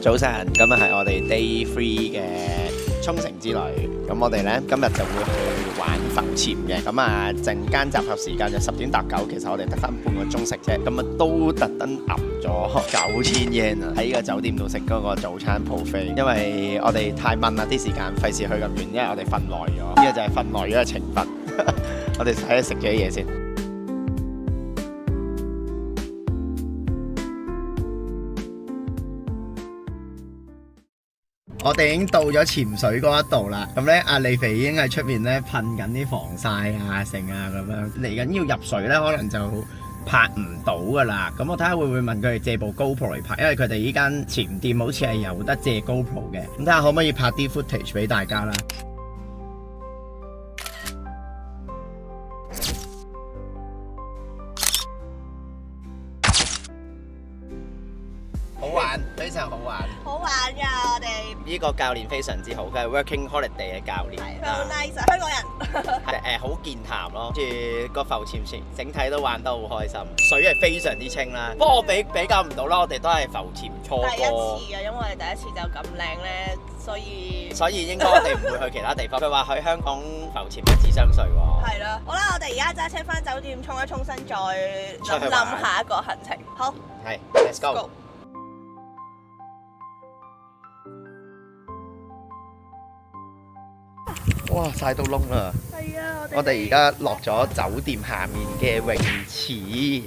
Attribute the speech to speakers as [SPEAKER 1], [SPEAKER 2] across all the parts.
[SPEAKER 1] 早晨，咁啊係我哋 Day 3嘅沖繩之旅。咁我哋呢，今日就會去玩浮潛嘅。咁啊，陣間集合時間就10點搭9，其實我哋得翻半個鐘食啫。咁啊，都特登揼咗9000 yen 啊，喺呢個酒店度食嗰個早餐 buffet。因為我哋太問啦啲時間，費事去咁遠，因為我哋瞓耐咗。呢個就係瞓耐咗嘅懲罰。我哋睇下食咗啲嘢先。我哋已經到咗潛水嗰一度啦，咁咧阿利肥已經喺出面咧噴緊啲防曬啊、剩啊咁樣，嚟緊要入水咧，可能就拍唔到噶啦。咁我睇下會唔會問佢哋借部 GoPro 嚟拍，因為佢哋依間潛店好似係有得借 GoPro 嘅，咁睇下可唔可以拍啲 footage 俾大家啦。好玩，非常好玩。
[SPEAKER 2] 好玩㗎，我哋
[SPEAKER 1] 呢個教練非常之好，佢係 Working Holiday 嘅教練。
[SPEAKER 2] 佢好 nice 啊，香港人。
[SPEAKER 1] 係好健談咯，跟住個浮潛船整體都玩得好開心，水係非常之清啦。不過我比較唔到啦，我哋都係浮潛初哥。
[SPEAKER 2] 第一次啊，因為我哋第一次就咁靚咧，所以
[SPEAKER 1] 應該我哋唔會去其他地方。佢話去香港浮潛一次相隨喎。
[SPEAKER 2] 係咯，好啦，我哋而家揸車翻酒店沖一沖身，再諗下一個行程。好，
[SPEAKER 1] 係 ，Let's go。哇！曬到窿啦！
[SPEAKER 2] 係啊，
[SPEAKER 1] 我哋而家落咗酒店下面嘅泳池，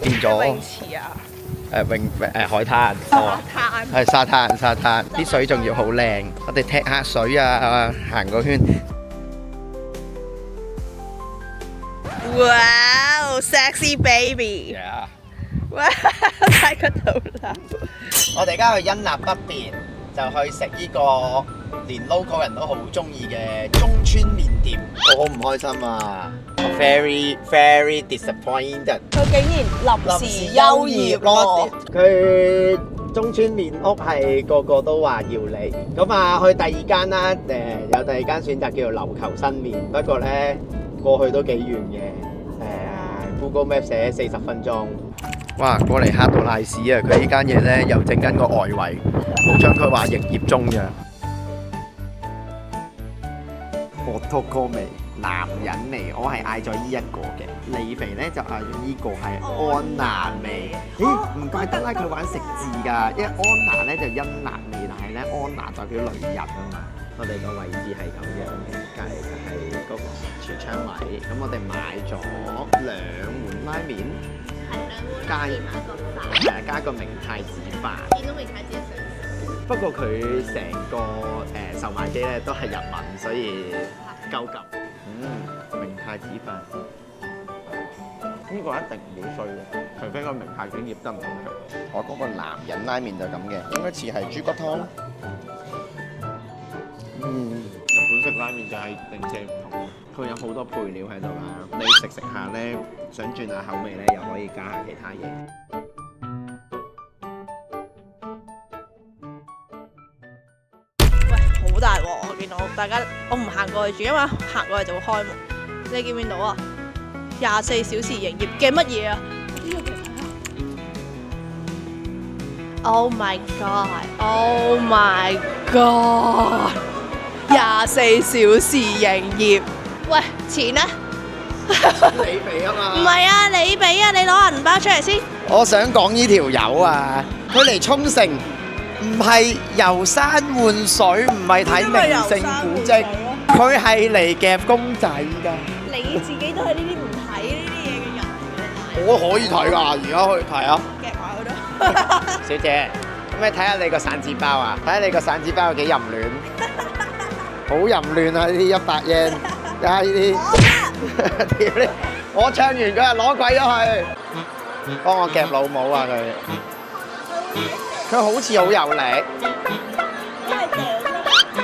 [SPEAKER 1] 變咗
[SPEAKER 2] 泳池啊！
[SPEAKER 1] 海灘，係沙灘，啲水仲要好靚。我哋踢下水啊，行個圈。
[SPEAKER 2] 哇 ，sexy baby！ 哇，睇嗰度啦！
[SPEAKER 1] 我哋而家去恩納北邊，就去食呢個連 local 人都好中意嘅中村麵店。我好唔開心啊 ！very disappointed。
[SPEAKER 2] 佢竟然臨時休業咯！
[SPEAKER 1] 佢中村麵屋係個個都話要你，咁啊去第二間啦。有第二間選擇叫做琉球新麵，不過咧過去都幾遠嘅。Google Map 寫40分鐘。哇！過嚟嚇到賴屎啊！佢呢間嘢咧又整緊個外圍，好將佢話營業中咋。我托個味，男人味，我係嗌咗呢一個嘅。利肥咧就嗌咗呢個係安娜味。咦？唔怪得啦，佢玩食字㗎，因為安娜咧就恩娜味，但係咧安娜代表女人啊嘛。我哋個位置係咁樣嘅，隔離就係嗰個櫥窗位。咁我哋買咗2碗拉麵。加個明太子飯，
[SPEAKER 2] 見到明太子嘅相。
[SPEAKER 1] 不過佢成個售賣機咧都係日文，所以夠撳。明太子飯，呢個一定唔會衰嘅，除非個明太子醃得唔好食。我嗰個男人拉麵就咁嘅，應該似係豬骨湯。日本式拉麵就係零舍唔同，佢有好多配料喺度啦。你食下咧，想轉下口味咧，又可以加下其他嘢。
[SPEAKER 2] 喂，好大鑊！我見到大家，我唔行過去住，因為行過去就會開門。你見唔見到啊？24小時營業嘅乜嘢啊？呢個其實，Oh my God！Oh my God！ 24小時營業，喂，錢咧？
[SPEAKER 1] 你俾啊嘛？
[SPEAKER 2] 唔係啊，你俾啊，你攞銀包出嚟先。
[SPEAKER 1] 我想講呢條友啊，佢嚟沖繩唔係遊山玩水，唔係睇名勝古蹟，佢係嚟夾公仔㗎。
[SPEAKER 2] 你自己都係呢啲唔睇呢啲嘢嘅人。
[SPEAKER 1] 我可以睇㗎，而家可以睇啊。
[SPEAKER 2] 夾埋佢都。
[SPEAKER 1] 小姐，咁你睇下你個散紙包啊，睇下你個散紙包有幾淫亂。好淫亂啊！呢啲100 yen，睇下呢啲。屌你！我唱完佢就攞鬼咗去，幫我夾老母啊佢。佢好似好有力，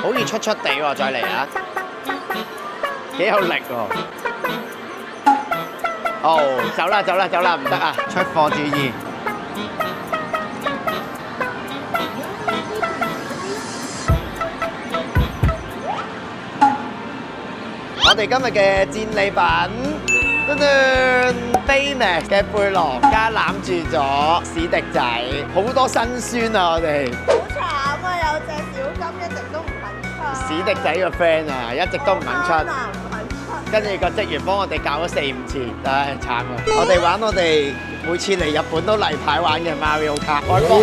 [SPEAKER 1] 好似出地喎，再嚟啊！幾有力喎！哦，走啦，唔得啊！出貨注意。我哋今日嘅戰利品噔噔 Baymax 嘅背囊加攬住咗史迪仔，好多辛酸啊！我哋
[SPEAKER 2] 好慘啊！有隻小金一直都唔肯出。
[SPEAKER 1] 史迪仔個 friend 啊，一直都唔肯出。
[SPEAKER 2] 唔肯出。
[SPEAKER 1] 跟住個職員幫我哋教咗4、5次，唉慘啊！我哋玩我哋每次嚟日本都例牌玩嘅 Mario Kart。外國。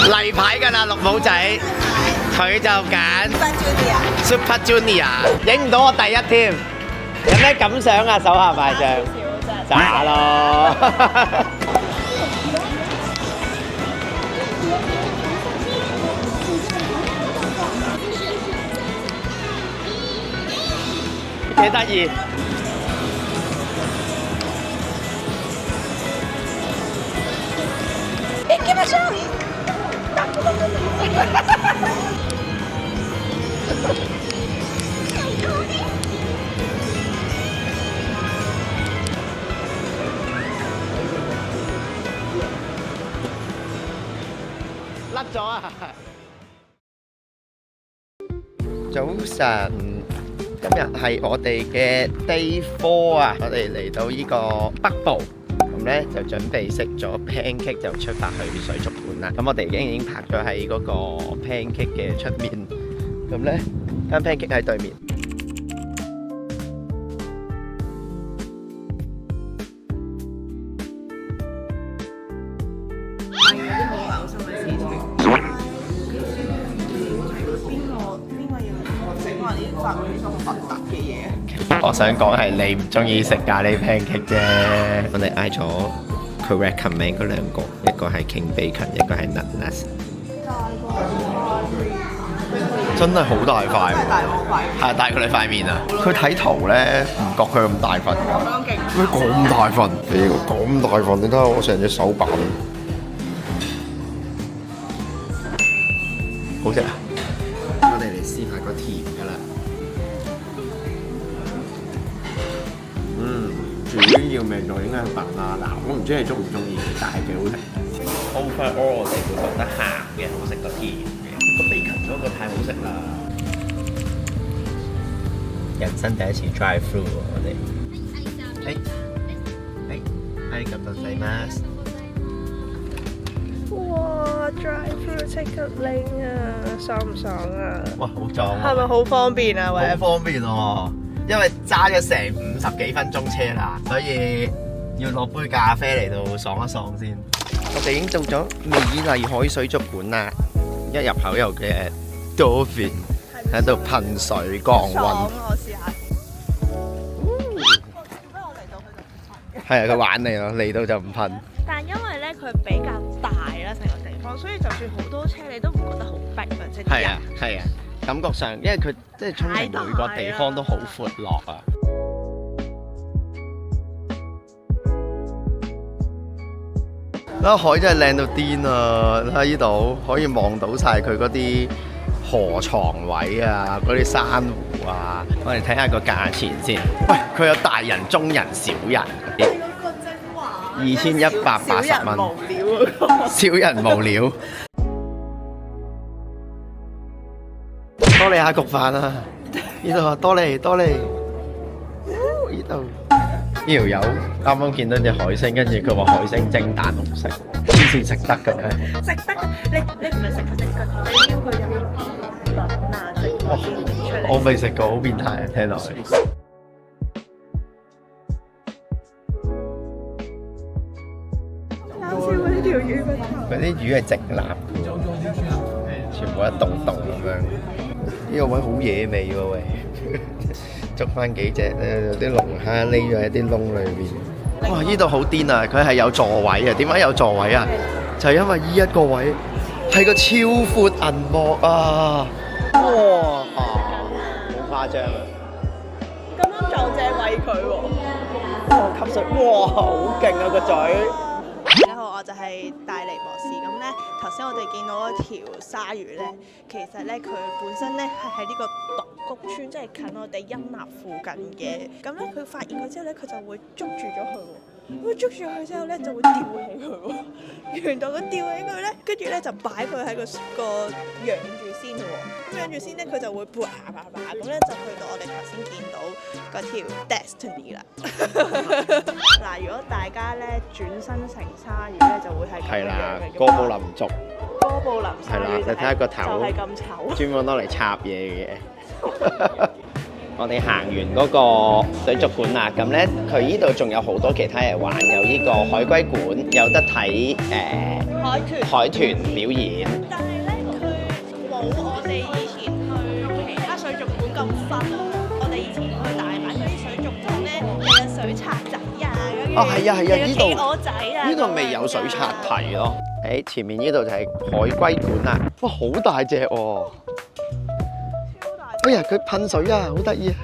[SPEAKER 1] 例牌㗎啦，綠帽仔，佢就揀 Super Junior， 影唔到我第一添，有咩感想啊？手下敗將，渣咯。幾得意！甩咗啊！早晨，今日係我哋嘅 Day 4啊！我哋嚟到呢個北部。咁咧就準備食咗 pancake 就出發去水族館啦。咁我哋已經泊咗喺嗰個 pancake 嘅出面。咁咧間 pancake 喺對面。
[SPEAKER 2] 係有啲好嘔心嘅事情。邊個要整話呢啲發明咁核突嘅嘢？
[SPEAKER 1] 我想講係你唔中意食咖喱 pancake 啫。我哋嗌咗佢 recommend 嗰兩個，一個係 King Bacon， 一個係 Nutless。真係好大塊喎！係大過你塊面啊！佢睇圖咧，唔覺佢咁大份。佢咁大份，咁大份，你睇下我成隻手板。好食啊！我哋嚟試下個甜㗎啦。主要味道應該係笨啦，嗱，我唔知你中唔中意，但係幾好食。Overall 我哋會覺得鹹嘅好食過甜嘅，個 bacon 嗰個太好食啦。人生第一次 drive through 我哋。係咁多謝ます。
[SPEAKER 2] 哇 ！drive through 即刻拎啊，爽唔爽啊？
[SPEAKER 1] 哇，好壯啊！
[SPEAKER 2] 係咪好方便啊？
[SPEAKER 1] 好方便喎，因為揸咗成50幾分鐘車啦，所以要攞杯咖啡嚟到爽一爽先。我哋已經到咗美麗海水族館啦，一入口有嘅 dolphin 喺度噴水降溫。
[SPEAKER 2] 爽，我試下先。點解我嚟到佢就唔噴嘅？
[SPEAKER 1] 係啊，佢玩你咯，嚟到就唔噴。
[SPEAKER 2] 但因為咧佢比較大啦，成個地方，所以就算好多車你都唔覺得好逼啊，即係啲人。
[SPEAKER 1] 係啊，感覺上因為佢即係沖繩每個地方都好闊落啊。嗱，海真係靚到癲啊！喺呢度可以望到晒佢嗰啲河床位啊，嗰啲珊瑚啊。我哋睇下個價錢先。喂，佢有大人、中人、小人。
[SPEAKER 2] 嗰個精華。
[SPEAKER 1] 2180蚊。
[SPEAKER 2] 無聊嗰個。
[SPEAKER 1] 小人無聊。多利亞焗飯啊！呢度啊，多利。呢度。呢條友啱啱見到隻海星，跟住佢話海星蒸蛋紅色，黐線食得嘅咩？
[SPEAKER 2] 食得㗎，你唔係食佢隻腳，你要佢有粉啊，整啲出嚟。
[SPEAKER 1] 我未食過，好變態啊！聽落去。
[SPEAKER 2] 搞笑啊！呢條魚個頭。
[SPEAKER 1] 嗰啲魚係直立，全部一棟棟咁樣。呢個位好野味喎喂！捉翻幾隻有啲龍蝦匿咗喺啲窿裏邊。哇！呢度好癲啊！佢係有座位啊！點解有座位啊？就係因為呢一個位係個超闊銀幕啊！哇！好誇張啊！
[SPEAKER 2] 咁啱撞正餵佢喎，吸水，哇！好勁啊個嘴！大家好，我就係大尼博士。咁咧，頭先我哋見到一條鯊魚咧，其實咧佢本身咧係喺呢個獨谷村，即係近我哋音納附近嘅。咁咧佢發現佢之後咧，佢就會捉住咗佢喎。咁捉住佢之後咧，就會吊起佢喎。原來佢吊起佢咧，跟住咧就擺佢喺個養住先喎。咁養住先咧，佢就會爬咁咧，就去到我哋頭先見到嗰條 Destiny 啦。嗱，如果大家咧轉身成鯊魚咧，就會係咁樣嘅。
[SPEAKER 1] 哥布林族。
[SPEAKER 2] 哥布林鯊魚
[SPEAKER 1] 係啦，你睇下個頭，
[SPEAKER 2] 就係咁醜。
[SPEAKER 1] 專門攞嚟插嘢嘅。我哋行完嗰個水族館啦，咁咧佢呢度仲有好多其他嘢玩，有呢個海龜館，有得睇海豚表演。
[SPEAKER 2] 但係咧，佢冇我哋以前去其他水族館咁分。我哋以前去大阪嗰啲水族館咧，有水獺仔啊，
[SPEAKER 1] 哦，係啊，呢度
[SPEAKER 2] 企鵝仔啊，
[SPEAKER 1] 呢度未有水獺睇咯。喺前面呢度就係海龜館啦，哇，好大隻喎！哎呀，佢噴水啊，好得意啊！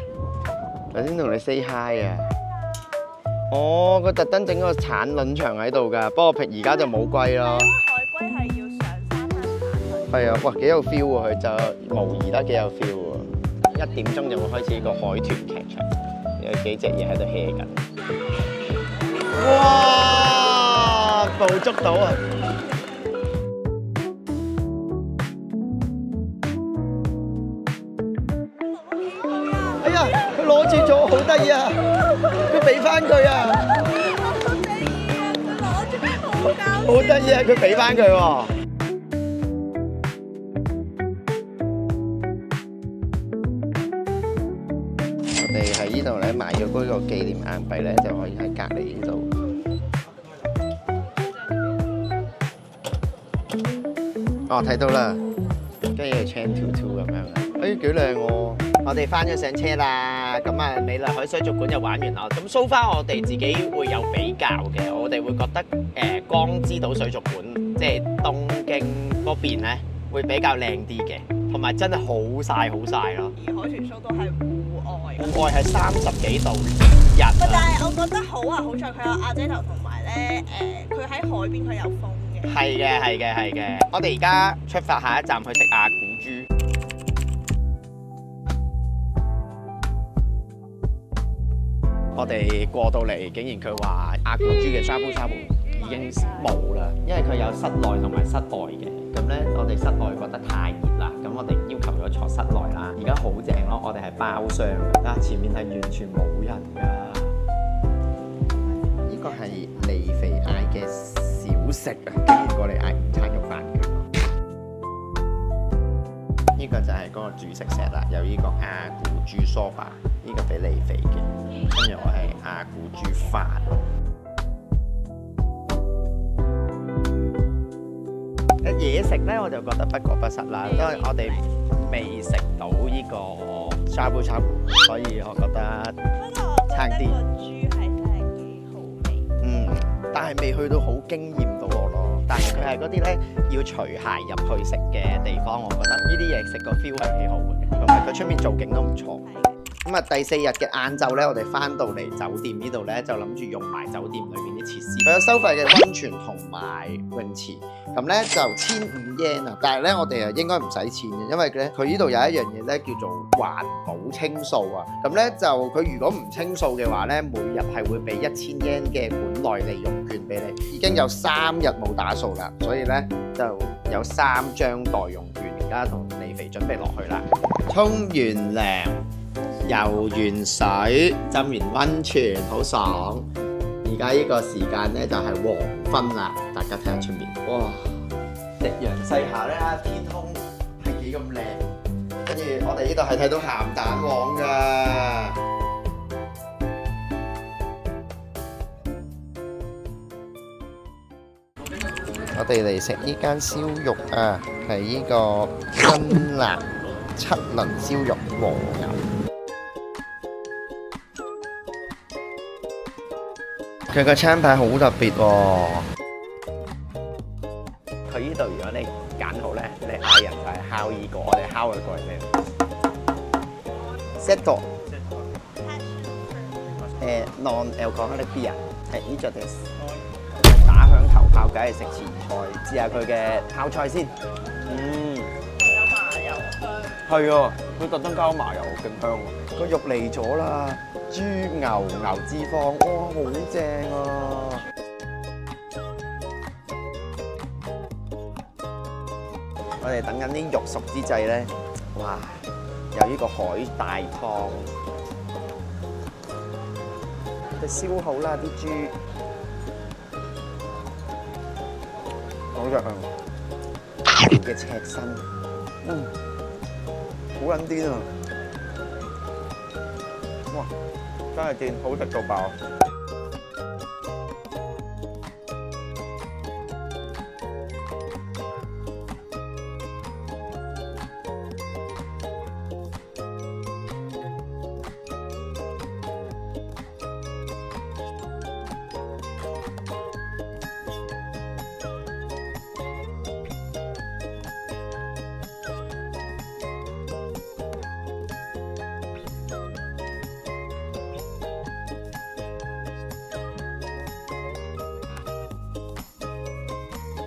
[SPEAKER 1] 頭先同你 say hi 啊！哦，佢特登整個產卵場喺度㗎，不過而家就冇龜咯。
[SPEAKER 2] 海龜係要上山去產卵。
[SPEAKER 1] 係啊，哇，幾有 feel 喎！佢就模擬得幾有 feel 喎。1點鐘就會開始個海豚劇場，有幾隻嘢喺度 hea 緊。哇！捕捉到啊！哎呀，佢攞住咗，好得意啊！佢俾翻佢啊！好得意啊！佢俾翻佢喎。我哋喺呢度咧買咗嗰個紀念硬幣咧，就可以喺隔離呢度。哦，睇到啦，跟住 Chain 22咁樣啊！哎，幾靚喎！我哋翻咗上車啦，咁啊美麗海水族館就玩完啦。咁 so far 我哋自己會有比較嘅，我哋會覺得江之島水族館即係東京嗰邊咧會比較靚啲嘅，同埋真係好曬咯。
[SPEAKER 2] 而海豚 show 都係戶外。
[SPEAKER 1] 戶外係30幾度日。
[SPEAKER 2] 但係我覺得好啊，好在佢有阿姐頭同埋咧佢喺海邊佢有風嘅。
[SPEAKER 1] 係嘅。我哋而家出發下一站去食亞古豬。我哋過到嚟，竟然佢話亞古豬嘅沙煲已經冇啦，因為佢有室內同埋室外嘅。咁咧，我哋室外覺得太熱啦，咁我哋要求咗坐室內啦。而家好正咯，我哋係包廂㗎，前面係完全冇人㗎。呢個係利肥嗌嘅小食啊，竟然過嚟嗌午餐肉飯嘅。呢個就係嗰個主食 set 啦，有呢個亞古豬梳化，呢個俾利肥嘅。跟住我係亞古豬飯。嘢食咧我就覺得不過不失啦，因為我哋未食到呢個沙煲，所以我覺得差啲。
[SPEAKER 2] 個豬係真係幾好味。
[SPEAKER 1] 但係未去到好驚豔到我咯。但係佢係嗰啲咧要除鞋入去食嘅地方，我覺得呢啲嘢食個 feel 係幾好嘅，同埋佢出面做景都唔錯。咁啊，第4日嘅晏晝咧，我哋翻到嚟酒店呢度咧，就諗住用埋酒店裏面啲設施。佢有收費嘅溫泉同埋泳池，咁咧就1500 yen啊。但係咧，我哋啊應該唔使錢嘅，因為咧佢呢度有一樣嘢咧叫做環保清掃啊。咁咧就佢如果唔清掃嘅話咧，每日係會俾1000 yen 嘅館內利用券俾你。已經有3日冇打掃啦，所以咧就有3張代用券，而家同利肥準備落去啦。沖完涼。游完水，浸完溫泉，好爽。而家呢個時間咧就係黃昏啦，大家睇下出面，哇！夕陽西下咧，天空係幾咁靚。跟住我哋呢度係睇到鹹蛋黃㗎。我哋嚟食呢間燒肉啊，係呢個辛辣7輪燒肉和牛。佢個餐牌好特別喎，佢呢度如果你揀好咧，你嗌人就係烤呢個，我哋烤佢過嚟咩 ？Setto non-alcoholic beer 係呢隻です。打響頭炮梗係食前菜，試下佢嘅泡菜先。
[SPEAKER 2] 有麻油香。
[SPEAKER 1] 係啊，佢特登加麻油，勁香喎。個肉嚟咗啦。豬牛脂肪，哇，好正啊！我哋等緊啲肉熟之際咧，哇！有呢個海帶湯，佢燒好啦啲豬，好食啊！嘅赤身，好撚癲啊！哇！真係見好食到爆〜